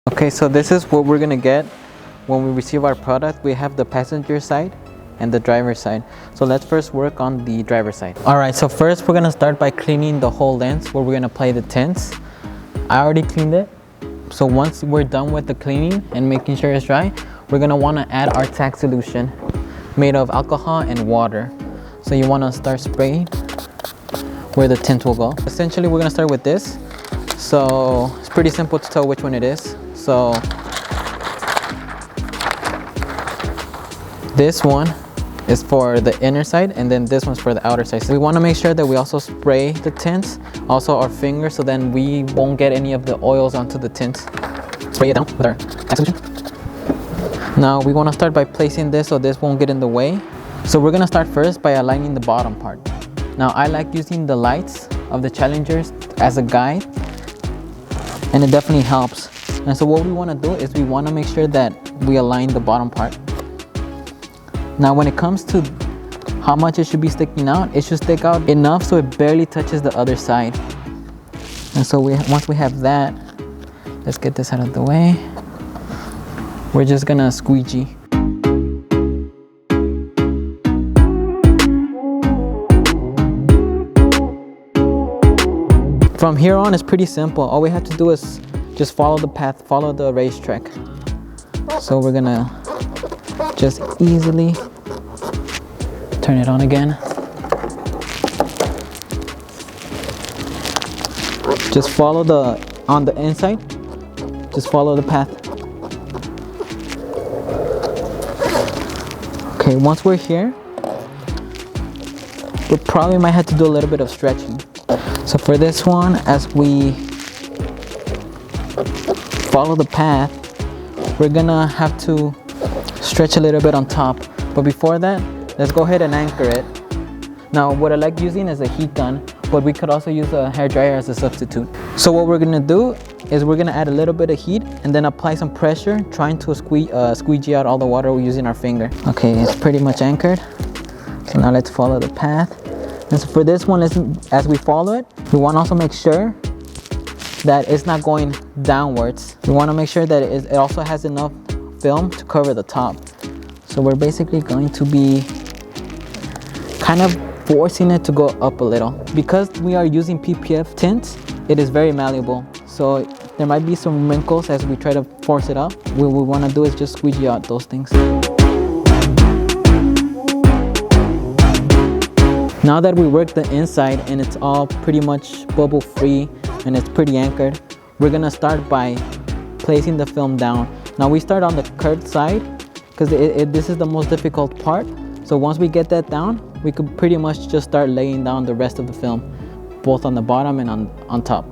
Okay, so this is what we're gonna get when we receive our product. We have the passenger side and the driver side. So let's first work on the driver side. All right, so first we're gonna start by cleaning the whole lens where we're gonna apply the tints. I already cleaned it. So once we're done with the cleaning and making sure it's dry, we're gonna wanna add our tack solution made of alcohol and water. So you wanna start spraying where the tint will go. Essentially, we're gonna start with this. So it's pretty simple to tell which one it is. So this one is for the inner side, and then this one's for the outer side. So we want to make sure that we also spray the tints, also our finger, so then we won't get any of the oils onto the tints. Spray it down with our tack solution. Now we want to start by placing this so this won't get in the way. So we're going to start first by aligning the bottom part. Now I like using the lights of the Challengers as a guide, and it definitely helps. And so what we want to do is we want to make sure that we align the bottom part. Now when it comes to how much it should be sticking out, it should stick out enough so it barely touches the other side. And so once we have that, let's get this out of the way. We're just gonna squeegee. From here on, it's pretty simple. All we have to do is just follow the path, follow the racetrack. So we're gonna just easily turn it on again. Just follow on the inside, just follow the path. Okay, once we're here, we probably might have to do a little bit of stretching. So for this one, as we follow the path, we're gonna have to stretch a little bit on top. But before that, let's go ahead and anchor it. Now what I like using is a heat gun, but we could also use a hair dryer as a substitute. So what we're gonna do is we're gonna add a little bit of heat and then apply some pressure, trying to squeegee out all the water using our finger. Okay, it's pretty much anchored. So now let's follow the path. And so for this one, as we follow it, we want to also make sure that it's not going downwards. We want to make sure that it also has enough film to cover the top. So we're basically going to be kind of forcing it to go up a little. Because we are using PPF tint, it is very malleable. So there might be some wrinkles as we try to force it up. What we want to do is just squeegee out those things. Now that we work the inside and it's all pretty much bubble free and it's pretty anchored, we're gonna start by placing the film down. Now we start on the curved side because this is the most difficult part. So once we get that down, we could pretty much just start laying down the rest of the film, both on the bottom and on top.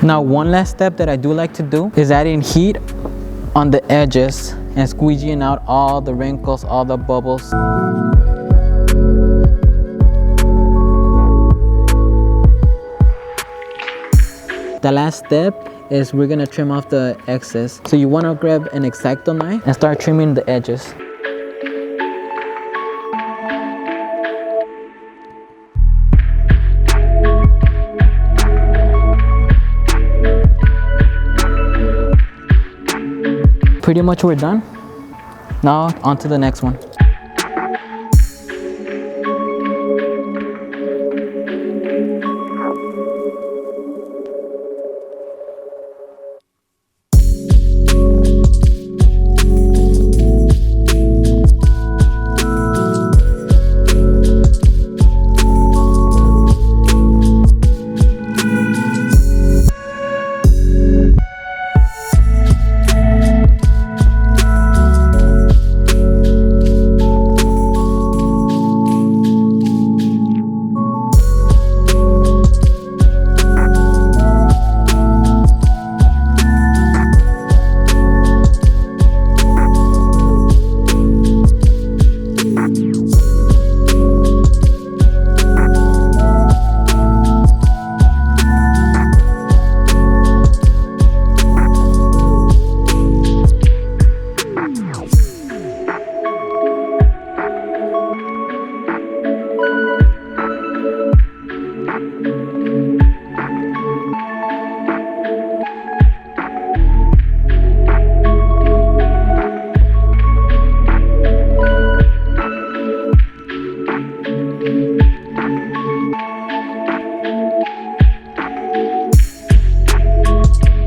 Now one last step that I do like to do is adding heat on the edges and squeegeeing out all the wrinkles, all the bubbles. The last step is we're gonna trim off the excess. So you wanna grab an X-Acto knife and start trimming the edges. Pretty much we're done. Now on to the next one.